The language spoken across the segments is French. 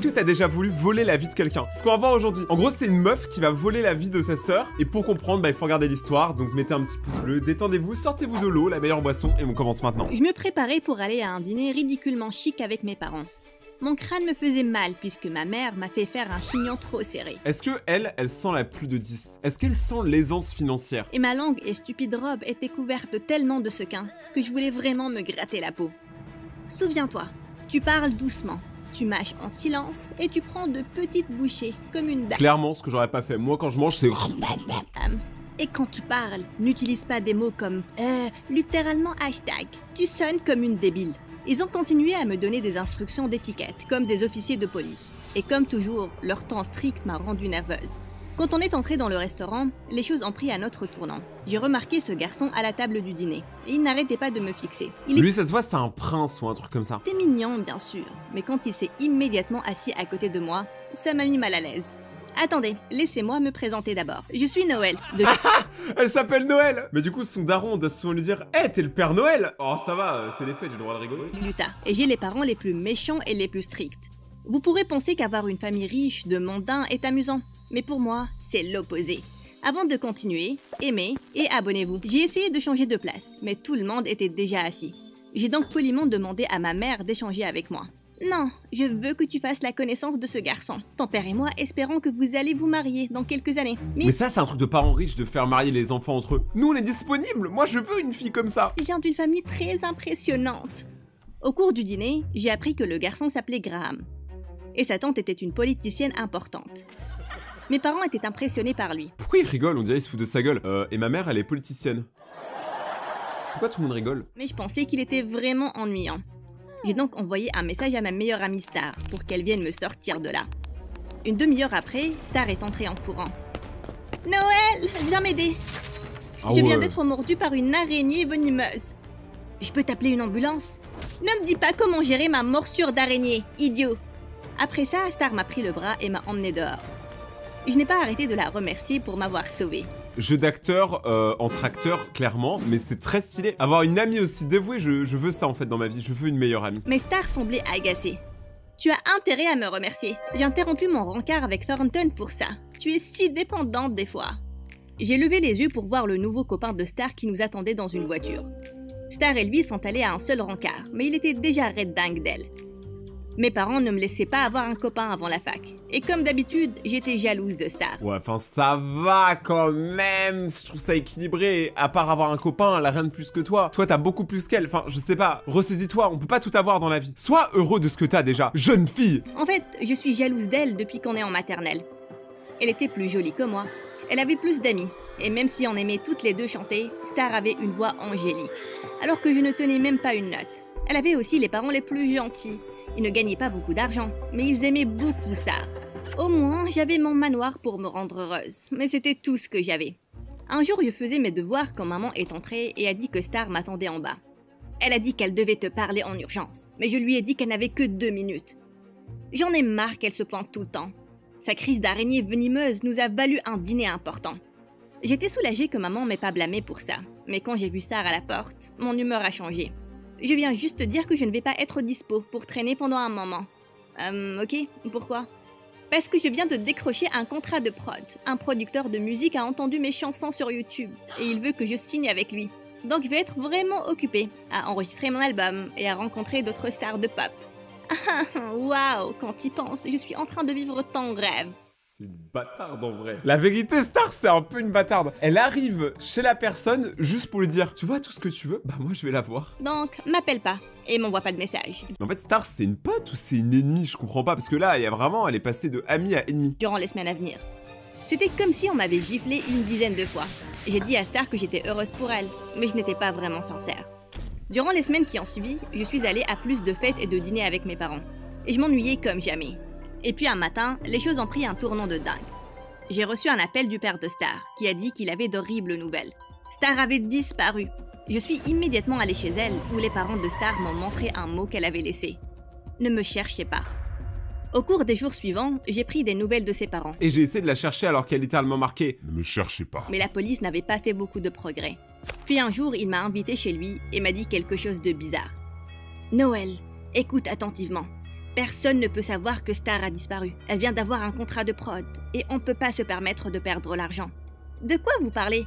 que t'as déjà voulu voler la vie de quelqu'un? C'est ce qu'on va voir aujourd'hui. En gros, c'est une meuf qui va voler la vie de sa sœur. Et pour comprendre, bah, il faut regarder l'histoire. Donc mettez un petit pouce bleu, détendez-vous, sortez-vous de l'eau, la meilleure boisson, et on commence maintenant. Je me préparais pour aller à un dîner ridiculement chic avec mes parents. Mon crâne me faisait mal puisque ma mère m'a fait faire un chignon trop serré. Est-ce que elle sent la plus de 10? Est-ce qu'elle sent l'aisance financière? Et ma langue et stupide robe étaient couvertes tellement de sequins que je voulais vraiment me gratter la peau. Souviens-toi, tu parles doucement, tu mâches en silence et tu prends de petites bouchées comme une dame. Clairement, ce que j'aurais pas fait. Moi, quand je mange, c'est... Et quand tu parles, n'utilise pas des mots comme littéralement hashtag. Tu sonnes comme une débile. Ils ont continué à me donner des instructions d'étiquette, comme des officiers de police. Et comme toujours, leur temps strict m'a rendue nerveuse. Quand on est entré dans le restaurant, les choses ont pris un autre tournant. J'ai remarqué ce garçon à la table du dîner, et il n'arrêtait pas de me fixer. Lui, ça se voit, c'est un prince ou un truc comme ça. C'était mignon, bien sûr, mais quand il s'est immédiatement assis à côté de moi, ça m'a mis mal à l'aise. Attendez, laissez-moi me présenter d'abord. Je suis Noël, de... Elle s'appelle Noël. Mais du coup, son daron doit souvent lui dire « Hey, t'es le Père Noël !» Oh, ça va, c'est les fêtes, j'ai le droit de rigoler. L'Utah, et j'ai les parents les plus méchants et les plus stricts. Vous pourrez penser qu'avoir une famille riche de mondains est amusant, mais pour moi, c'est l'opposé. Avant de continuer, aimez et abonnez-vous. J'ai essayé de changer de place, mais tout le monde était déjà assis. J'ai donc poliment demandé à ma mère d'échanger avec moi. Non, je veux que tu fasses la connaissance de ce garçon. Ton père et moi espérons que vous allez vous marier dans quelques années. Mais ça, c'est un truc de parents riches de faire marier les enfants entre eux. Nous, on est disponibles. Moi, je veux une fille comme ça. Il vient d'une famille très impressionnante. Au cours du dîner, j'ai appris que le garçon s'appelait Graham. Et sa tante était une politicienne importante. Mes parents étaient impressionnés par lui. Pourquoi il rigole? On dirait qu'il se fout de sa gueule. Et ma mère, elle est politicienne. Pourquoi tout le monde rigole? Mais je pensais qu'il était vraiment ennuyant. J'ai donc envoyé un message à ma meilleure amie Star pour qu'elle vienne me sortir de là. Une demi-heure après, Star est entrée en courant. « Noël, viens m'aider. Je viens d'être mordue par une araignée venimeuse. Je peux t'appeler une ambulance? Ne me dis pas comment gérer ma morsure d'araignée, idiot. » Après ça, Star m'a pris le bras et m'a emmené dehors. Je n'ai pas arrêté de la remercier pour m'avoir sauvée. Jeu d'acteur entre acteurs, clairement, mais c'est très stylé. Avoir une amie aussi dévouée, je veux ça en fait dans ma vie, je veux une meilleure amie. Mais Star semblait agacée. Tu as intérêt à me remercier. J'ai interrompu mon rencard avec Thornton pour ça. Tu es si dépendante des fois. J'ai levé les yeux pour voir le nouveau copain de Star qui nous attendait dans une voiture. Star et lui sont allés à un seul rencard, mais il était déjà red dingue d'elle. Mes parents ne me laissaient pas avoir un copain avant la fac. Et comme d'habitude, j'étais jalouse de Star. Ouais, enfin ça va quand même. Je trouve ça équilibré. À part avoir un copain, elle a rien de plus que toi. Toi, t'as beaucoup plus qu'elle. Enfin, je sais pas. Ressaisis-toi, on peut pas tout avoir dans la vie. Sois heureux de ce que t'as déjà, jeune fille. En fait, je suis jalouse d'elle depuis qu'on est en maternelle. Elle était plus jolie que moi. Elle avait plus d'amis. Et même si on aimait toutes les deux chanter, Star avait une voix angélique. Alors que je ne tenais même pas une note. Elle avait aussi les parents les plus gentils. Ils ne gagnaient pas beaucoup d'argent, mais ils aimaient beaucoup Star. Au moins, j'avais mon manoir pour me rendre heureuse, mais c'était tout ce que j'avais. Un jour, je faisais mes devoirs quand maman est entrée et a dit que Star m'attendait en bas. Elle a dit qu'elle devait te parler en urgence, mais je lui ai dit qu'elle n'avait que 2 minutes. J'en ai marre qu'elle se plante tout le temps. Sa crise d'araignée venimeuse nous a valu un dîner important. J'étais soulagée que maman m'ait pas blâmée pour ça, mais quand j'ai vu Star à la porte, mon humeur a changé. Je viens juste te dire que je ne vais pas être dispo pour traîner pendant un moment. Ok, pourquoi? Parce que je viens de décrocher un contrat de prod. Un producteur de musique a entendu mes chansons sur YouTube et il veut que je signe avec lui. Donc je vais être vraiment occupée à enregistrer mon album et à rencontrer d'autres stars de pop. Waouh, quand t'y penses, je suis en train de vivre ton rêve. C'est une bâtarde en vrai. La vérité, Star, c'est un peu une bâtarde. Elle arrive chez la personne juste pour lui dire « Tu vois tout ce que tu veux? Bah moi je vais la voir. » Donc, m'appelle pas et m'envoie pas de message. Mais en fait, Star, c'est une pote ou c'est une ennemie? Je comprends pas, parce que là, il y a vraiment, elle est passée de amie à ennemie. Durant les semaines à venir. C'était comme si on m'avait giflé une dizaine de fois. J'ai dit à Star que j'étais heureuse pour elle, mais je n'étais pas vraiment sincère. Durant les semaines qui ont suivi, je suis allée à plus de fêtes et de dîners avec mes parents. Et je m'ennuyais comme jamais. Et puis un matin, les choses ont pris un tournant de dingue. J'ai reçu un appel du père de Star, qui a dit qu'il avait d'horribles nouvelles. Star avait disparu. Je suis immédiatement allée chez elle, où les parents de Star m'ont montré un mot qu'elle avait laissé. Ne me cherchez pas. Au cours des jours suivants, j'ai pris des nouvelles de ses parents. Et j'ai essayé de la chercher alors qu'elle est littéralement marquée « Ne me cherchez pas ». Mais la police n'avait pas fait beaucoup de progrès. Puis un jour, il m'a invité chez lui et m'a dit quelque chose de bizarre. « Noël, écoute attentivement. Personne ne peut savoir que Star a disparu. Elle vient d'avoir un contrat de prod et on ne peut pas se permettre de perdre l'argent. De quoi vous parlez?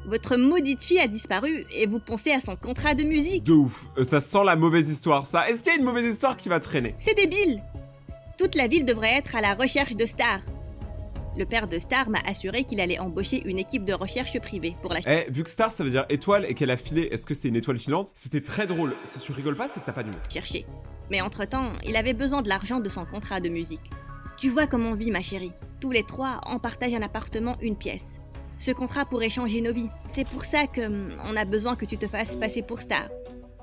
Votre maudite fille a disparu et vous pensez à son contrat de musique? De ouf, ça sent la mauvaise histoire ça. Est-ce qu'il y a une mauvaise histoire qui va traîner? C'est débile! Toute la ville devrait être à la recherche de Star. Le père de Star m'a assuré qu'il allait embaucher une équipe de recherche privée pour la... Eh, vu que Star ça veut dire étoile et qu'elle a filé, est-ce que c'est une étoile filante? C'était très drôle. Si tu rigoles pas, c'est que t'as pas d'humour. chercher. Mais entre-temps, il avait besoin de l'argent de son contrat de musique. Tu vois comment on vit, ma chérie. Tous les trois, on partage un appartement, une pièce. Ce contrat pourrait changer nos vies. C'est pour ça on a besoin que tu te fasses passer pour Star.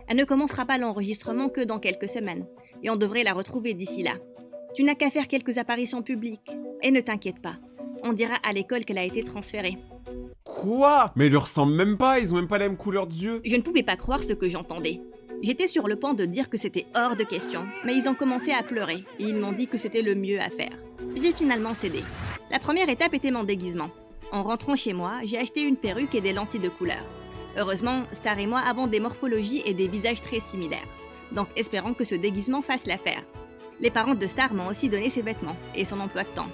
Elle ne commencera pas l'enregistrement que dans quelques semaines, et on devrait la retrouver d'ici là. Tu n'as qu'à faire quelques apparitions publiques. Et ne t'inquiète pas, on dira à l'école qu'elle a été transférée. Quoi? Mais ils leur ressemblent même pas, ils ont même pas la même couleur d'yeux. Je ne pouvais pas croire ce que j'entendais. J'étais sur le point de dire que c'était hors de question, mais ils ont commencé à pleurer, et ils m'ont dit que c'était le mieux à faire. J'ai finalement cédé. La première étape était mon déguisement. En rentrant chez moi, j'ai acheté une perruque et des lentilles de couleur. Heureusement, Star et moi avons des morphologies et des visages très similaires. Donc espérons que ce déguisement fasse l'affaire. Les parents de Star m'ont aussi donné ses vêtements et son emploi de temps.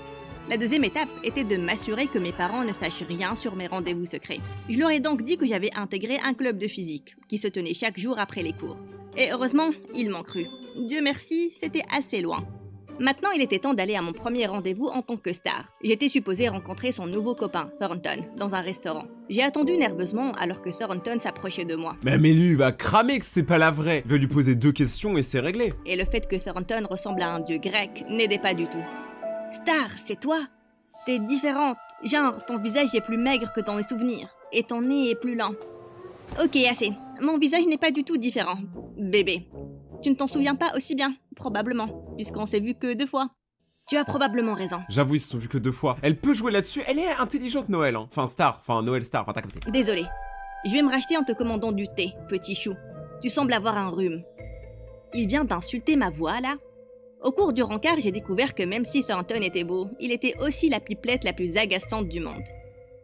La deuxième étape était de m'assurer que mes parents ne sachent rien sur mes rendez-vous secrets. Je leur ai donc dit que j'avais intégré un club de physique, qui se tenait chaque jour après les cours. Et heureusement, ils m'ont cru. Dieu merci, c'était assez loin. Maintenant, il était temps d'aller à mon premier rendez-vous en tant que Star. J'étais supposée rencontrer son nouveau copain, Thornton, dans un restaurant. J'ai attendu nerveusement alors que Thornton s'approchait de moi. Mais lui, il va cramer que c'est pas la vraie. Il va lui poser 2 questions et c'est réglé. Et le fait que Thornton ressemble à un dieu grec n'aidait pas du tout. Star, c'est toi? T'es différente. Genre, ton visage est plus maigre que dans mes souvenirs. Et ton nez est plus lent. Ok, assez. Mon visage n'est pas du tout différent. Bébé. Tu ne t'en souviens pas aussi bien, probablement, puisqu'on s'est vu que 2 fois. Tu as probablement raison. J'avoue, ils se sont vus que 2 fois. Elle peut jouer là-dessus, elle est intelligente Noël, hein. Enfin Star, enfin Noël Star, enfin t'as capté. Désolé. Je vais me racheter en te commandant du thé, petit chou. Tu sembles avoir un rhume. Il vient d'insulter ma voix, là? Au cours du rencard, j'ai découvert que même si Thornton était beau, il était aussi la pipelette la plus agaçante du monde.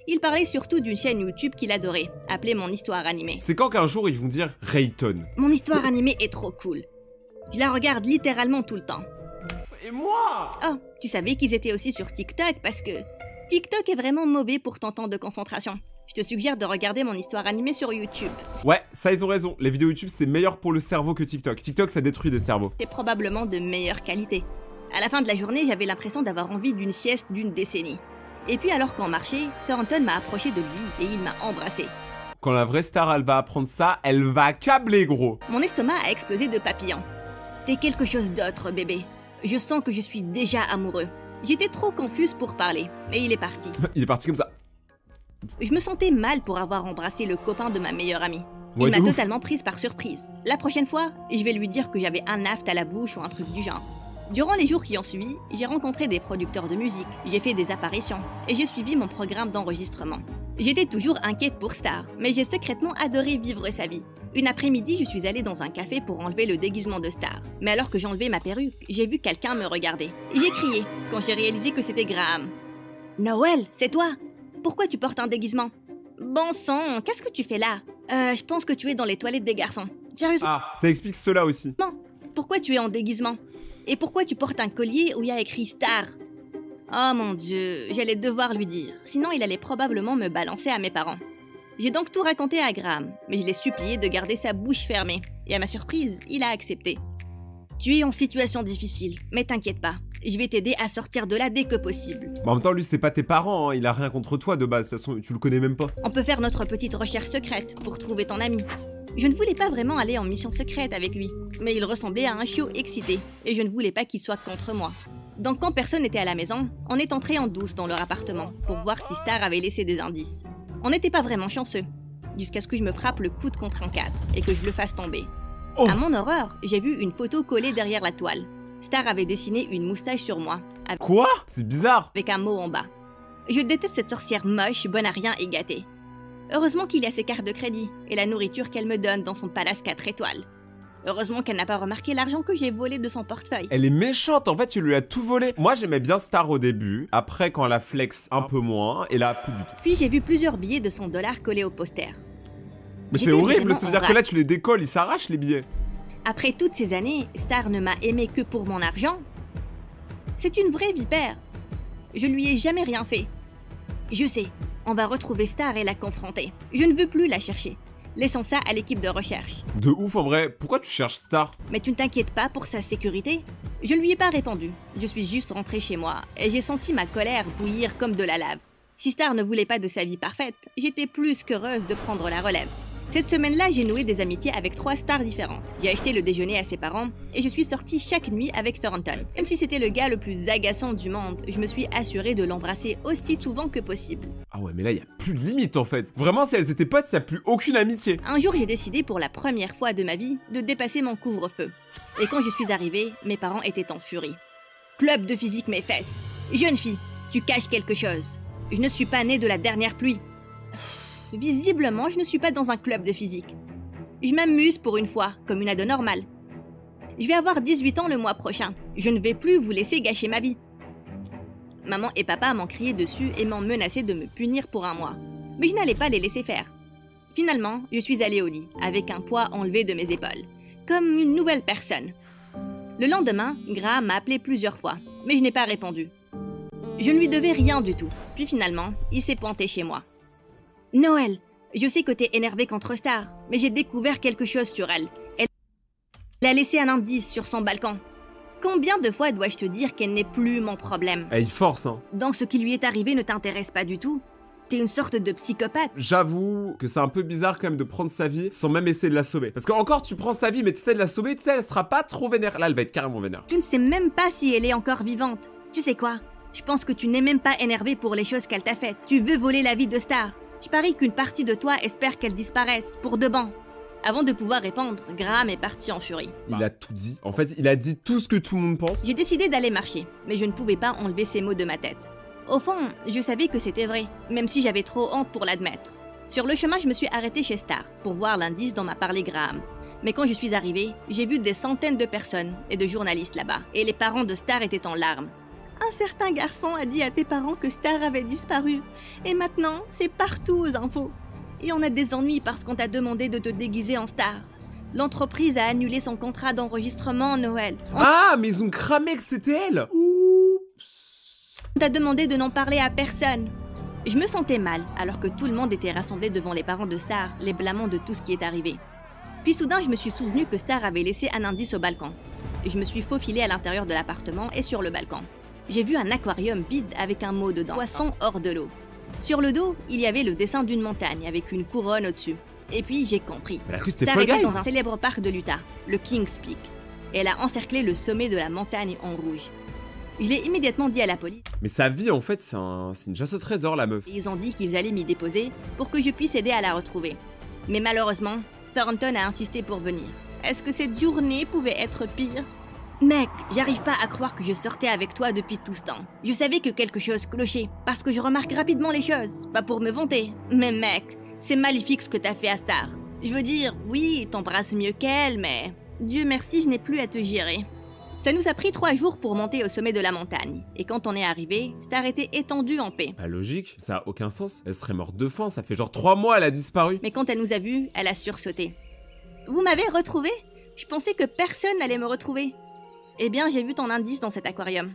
Il parlait surtout d'une chaîne YouTube qu'il adorait, appelée Mon Histoire Animée. C'est quand qu'un jour ils vont dire Rayton. Mon Histoire Animée est trop cool. Je la regarde littéralement tout le temps. Et moi? Oh, tu savais qu'ils étaient aussi sur TikTok parce que TikTok est vraiment mauvais pour ton temps de concentration. Je te suggère de regarder Mon Histoire Animée sur YouTube. Ouais, ça ils ont raison. Les vidéos YouTube c'est meilleur pour le cerveau que TikTok. TikTok ça détruit des cerveaux. C'est probablement de meilleure qualité. À la fin de la journée, j'avais l'impression d'avoir envie d'une sieste d'une décennie. Et puis alors qu'on marchait, Thornton m'a approché de lui et il m'a embrassé. Quand la vraie Star elle va apprendre ça, elle va câbler gros. Mon estomac a explosé de papillons. T'es quelque chose d'autre, bébé. Je sens que je suis déjà amoureux. J'étais trop confuse pour parler, mais il est parti. Il est parti comme ça. Je me sentais mal pour avoir embrassé le copain de ma meilleure amie. Ouais, Il m'a de ouf. totalement prise par surprise. La prochaine fois, je vais lui dire que j'avais un aft à la bouche ou un truc du genre. Durant les jours qui ont suivi, j'ai rencontré des producteurs de musique, j'ai fait des apparitions et j'ai suivi mon programme d'enregistrement. J'étais toujours inquiète pour Star, mais j'ai secrètement adoré vivre sa vie. Une après-midi, je suis allée dans un café pour enlever le déguisement de Star. Mais alors que j'enlevais ma perruque, j'ai vu quelqu'un me regarder. J'ai crié quand j'ai réalisé que c'était Graham. « Noël, c'est toi? Pourquoi tu portes un déguisement? » Bon sang, qu'est-ce que tu fais là? Je pense que tu es dans les toilettes des garçons. Sérieusement, Ah, ça explique cela aussi. pourquoi tu es en déguisement? Et pourquoi tu portes un collier où il y a écrit Star? Oh mon Dieu, j'allais devoir lui dire, sinon il allait probablement me balancer à mes parents. J'ai donc tout raconté à Graham, mais je l'ai supplié de garder sa bouche fermée, et à ma surprise, il a accepté. Tu es en situation difficile, mais t'inquiète pas, je vais t'aider à sortir de là dès que possible. Mais en même temps, lui, c'est pas tes parents, hein. Il a rien contre toi de base. De toute façon, tu le connais même pas. On peut faire notre petite recherche secrète pour trouver ton ami. Je ne voulais pas vraiment aller en mission secrète avec lui, mais il ressemblait à un chiot excité, et je ne voulais pas qu'il soit contre moi. Donc quand personne n'était à la maison, on est entré en douce dans leur appartement pour voir si Star avait laissé des indices. On n'était pas vraiment chanceux, jusqu'à ce que je me frappe le coude contre un cadre et que je le fasse tomber. Oh. À mon horreur, j'ai vu une photo collée derrière la toile. Star avait dessiné une moustache sur moi, Quoi? C'est bizarre. avec un mot en bas. Je déteste cette sorcière moche, bonne à rien et gâtée. Heureusement qu'il y a ses cartes de crédit et la nourriture qu'elle me donne dans son palace 4 étoiles. Heureusement qu'elle n'a pas remarqué l'argent que j'ai volé de son portefeuille. Elle est méchante, en fait, tu lui as tout volé. Moi, j'aimais bien Star au début. Après, quand elle a flex un peu moins, et là, plus du tout. Puis j'ai vu plusieurs billets de $100 collés au poster. Mais c'est J'étais horrible, vraiment ça veut dire en que là, tu les décolles, ils s'arrachent les billets. Après toutes ces années, Star ne m'a aimé que pour mon argent. C'est une vraie vipère. Je lui ai jamais rien fait. Je sais, on va retrouver Star et la confronter. Je ne veux plus la chercher. Laissons ça à l'équipe de recherche. De ouf en vrai, pourquoi tu cherches Star? Mais tu ne t'inquiètes pas pour sa sécurité? Je ne lui ai pas répondu. Je suis juste rentrée chez moi et j'ai senti ma colère bouillir comme de la lave. Si Star ne voulait pas de sa vie parfaite, j'étais plus qu'heureuse de prendre la relève. Cette semaine-là, j'ai noué des amitiés avec 3 stars différentes. J'ai acheté le déjeuner à ses parents et je suis sortie chaque nuit avec Thornton. Même si c'était le gars le plus agaçant du monde, je me suis assurée de l'embrasser aussi souvent que possible. Ah ouais, mais là, y a plus de limite en fait. Vraiment, si elles étaient potes, y a plus aucune amitié. Un jour, j'ai décidé pour la première fois de ma vie de dépasser mon couvre-feu. Et quand je suis arrivée, mes parents étaient en furie. Club de physique mes fesses. Jeune fille, tu caches quelque chose. Je ne suis pas née de la dernière pluie. Visiblement, je ne suis pas dans un club de physique. Je m'amuse pour une fois, comme une ado normale. Je vais avoir 18 ans le mois prochain. Je ne vais plus vous laisser gâcher ma vie. Maman et papa m'ont crié dessus et m'ont menacé de me punir pour un mois. Mais je n'allais pas les laisser faire. Finalement, je suis allée au lit, avec un poids enlevé de mes épaules. Comme une nouvelle personne. Le lendemain, Graham m'a appelé plusieurs fois, mais je n'ai pas répondu. Je ne lui devais rien du tout. Puis finalement, il s'est pointé chez moi. Noël, je sais que t'es énervée contre Star, mais j'ai découvert quelque chose sur elle. Elle a laissé un indice sur son balcon. Combien de fois dois-je te dire qu'elle n'est plus mon problème? Il force, hein. Donc ce qui lui est arrivé ne t'intéresse pas du tout? T'es une sorte de psychopathe. J'avoue que c'est un peu bizarre quand même de prendre sa vie sans même essayer de la sauver. Parce que encore tu prends sa vie mais tu essaies de la sauver, tu sais, elle sera pas trop vénère. Là, elle va être carrément vénère. Tu ne sais même pas si elle est encore vivante. Tu sais quoi? Je pense que tu n'es même pas énervé pour les choses qu'elle t'a faites. Tu veux voler la vie de Star. Je parie qu'une partie de toi espère qu'elle disparaisse, pour de bon. Avant de pouvoir répondre, Graham est parti en furie. Il a tout dit. En fait, il a dit tout ce que tout le monde pense. J'ai décidé d'aller marcher, mais je ne pouvais pas enlever ces mots de ma tête. Au fond, je savais que c'était vrai, même si j'avais trop honte pour l'admettre. Sur le chemin, je me suis arrêtée chez Star, pour voir l'indice dont m'a parlé Graham. Mais quand je suis arrivée, j'ai vu des centaines de personnes et de journalistes là-bas, et les parents de Star étaient en larmes. Un certain garçon a dit à tes parents que Star avait disparu. Et maintenant, c'est partout aux infos. Et on a des ennuis parce qu'on t'a demandé de te déguiser en Star. L'entreprise a annulé son contrat d'enregistrement, Noël. Ah, mais ils ont cramé que c'était elle. Oups. On t'a demandé de n'en parler à personne. Je me sentais mal, alors que tout le monde était rassemblé devant les parents de Star, les blâmant de tout ce qui est arrivé. Puis soudain, je me suis souvenu que Star avait laissé un indice au balcon. Je me suis faufilée à l'intérieur de l'appartement et sur le balcon. J'ai vu un aquarium vide avec un mot dedans, poisson hors de l'eau. Sur le dos, il y avait le dessin d'une montagne avec une couronne au-dessus. Et puis j'ai compris. Elle a cru que c'était Star Fall était Guys. dans un célèbre parc de l'Utah, le Kings Peak. Et elle a encerclé le sommet de la montagne en rouge. Je l'ai immédiatement dit à la police. Mais sa vie, en fait, c'est une chasse au trésor, la meuf. Et ils ont dit qu'ils allaient m'y déposer pour que je puisse aider à la retrouver. Mais malheureusement, Thornton a insisté pour venir. Est-ce que cette journée pouvait être pire? Mec, j'arrive pas à croire que je sortais avec toi depuis tout ce temps. Je savais que quelque chose clochait, parce que je remarque rapidement les choses. Pas pour me vanter, mais mec, c'est maléfique ce que t'as fait à Star. Je veux dire, oui, t'embrasses mieux qu'elle, mais... Dieu merci, je n'ai plus à te gérer. Ça nous a pris 3 jours pour monter au sommet de la montagne. Et quand on est arrivé, Star était étendue en paix. Pas logique, ça a aucun sens. Elle serait morte de faim, ça fait genre 3 mois elle a disparu. Mais quand elle nous a vus, elle a sursauté. Vous m'avez retrouvé? Je pensais que personne n'allait me retrouver. Eh bien, j'ai vu ton indice dans cet aquarium.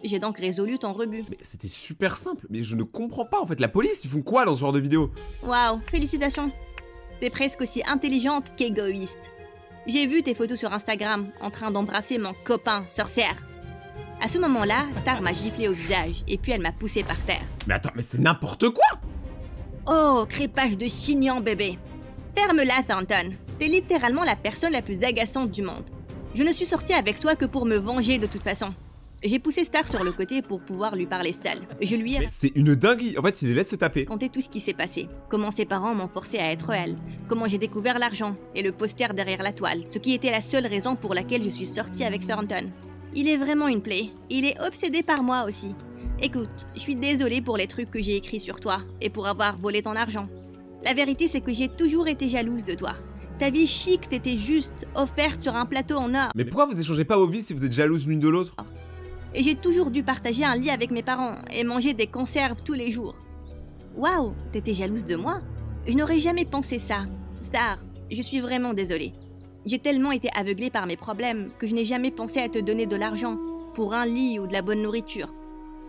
J'ai donc résolu ton rebut. Mais c'était super simple, mais je ne comprends pas en fait. La police, ils font quoi dans ce genre de vidéo? Waouh, félicitations. T'es presque aussi intelligente qu'égoïste. J'ai vu tes photos sur Instagram en train d'embrasser mon copain, sorcière. À ce moment-là, Star m'a giflé au visage et puis elle m'a poussé par terre. Mais attends, mais c'est n'importe quoi! Oh, crépage de chignon, bébé. Ferme-la, Thornton. T'es littéralement la personne la plus agaçante du monde. Je ne suis sortie avec toi que pour me venger de toute façon. J'ai poussé Star sur le côté pour pouvoir lui parler seule. Je lui ai Mais c'est une dinguerie. En fait, il les laisse se taper. raconté tout ce qui s'est passé. Comment ses parents m'ont forcé à être elle. Comment j'ai découvert l'argent et le poster derrière la toile. Ce qui était la seule raison pour laquelle je suis sortie avec Thornton. Il est vraiment une plaie. Il est obsédé par moi aussi. Écoute, je suis désolée pour les trucs que j'ai écrits sur toi et pour avoir volé ton argent. La vérité, c'est que j'ai toujours été jalouse de toi. Ta vie chic t'était juste offerte sur un plateau en or. Mais pourquoi vous échangez pas vos vies si vous êtes jalouses l'une de l'autre? Et j'ai toujours dû partager un lit avec mes parents et manger des conserves tous les jours. Waouh, t'étais jalouse de moi? Je n'aurais jamais pensé ça. Star, je suis vraiment désolée. J'ai tellement été aveuglée par mes problèmes que je n'ai jamais pensé à te donner de l'argent pour un lit ou de la bonne nourriture.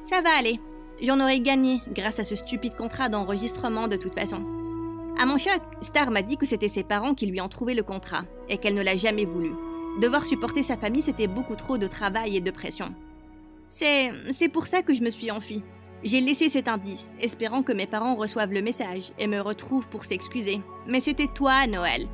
Ça va aller. J'en aurais gagné grâce à ce stupide contrat d'enregistrement de toute façon. À mon choc, Star m'a dit que c'était ses parents qui lui ont trouvé le contrat et qu'elle ne l'a jamais voulu. Devoir supporter sa famille, c'était beaucoup trop de travail et de pression. C'est pour ça que je me suis enfuie. J'ai laissé cet indice, espérant que mes parents reçoivent le message et me retrouvent pour s'excuser. Mais c'était toi, Noël.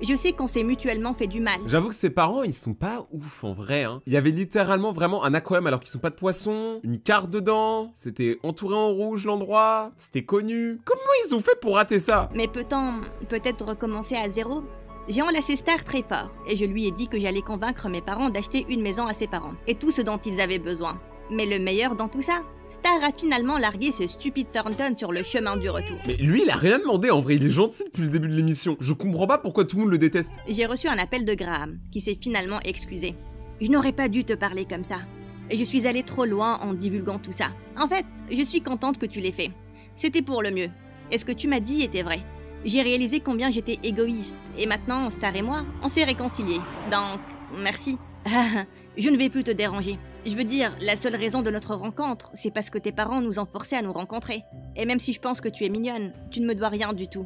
Je sais qu'on s'est mutuellement fait du mal. J'avoue que ses parents, ils sont pas ouf en vrai, hein. Il y avait littéralement vraiment un aquarium alors qu'ils sont pas de poissons, une carte dedans, c'était entouré en rouge l'endroit, c'était connu. Comment ils ont fait pour rater ça? Mais peut-on peut-être recommencer à zéro? J'ai enlacé Star très fort et je lui ai dit que j'allais convaincre mes parents d'acheter une maison à ses parents et tout ce dont ils avaient besoin. Mais le meilleur dans tout ça, Star a finalement largué ce stupide Thornton sur le chemin du retour. Mais lui, il a rien demandé en vrai, il est gentil depuis le début de l'émission. Je comprends pas pourquoi tout le monde le déteste. J'ai reçu un appel de Graham, qui s'est finalement excusé. Je n'aurais pas dû te parler comme ça. Et je suis allée trop loin en divulguant tout ça. En fait, je suis contente que tu l'aies fait. C'était pour le mieux. Et ce que tu m'as dit était vrai. J'ai réalisé combien j'étais égoïste. Et maintenant, Star et moi, on s'est réconciliés. Donc, merci. Je ne vais plus te déranger. Je veux dire, la seule raison de notre rencontre, c'est parce que tes parents nous ont forcés à nous rencontrer. Et même si je pense que tu es mignonne, tu ne me dois rien du tout.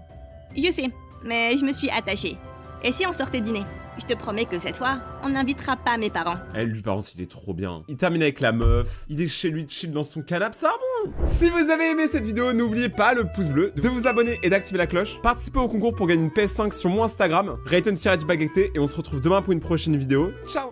Je sais, mais je me suis attachée. Et si on sortait dîner? Je te promets que cette fois, on n'invitera pas mes parents. Lui, par contre, il est trop bien. Il termine avec la meuf, il est chez lui, chill dans son canapé, ça bon. Si vous avez aimé cette vidéo, n'oubliez pas le pouce bleu, de vous abonner et d'activer la cloche. Participez au concours pour gagner une PS5 sur mon Instagram, Rayton-du-Bagacté, et on se retrouve demain pour une prochaine vidéo. Ciao!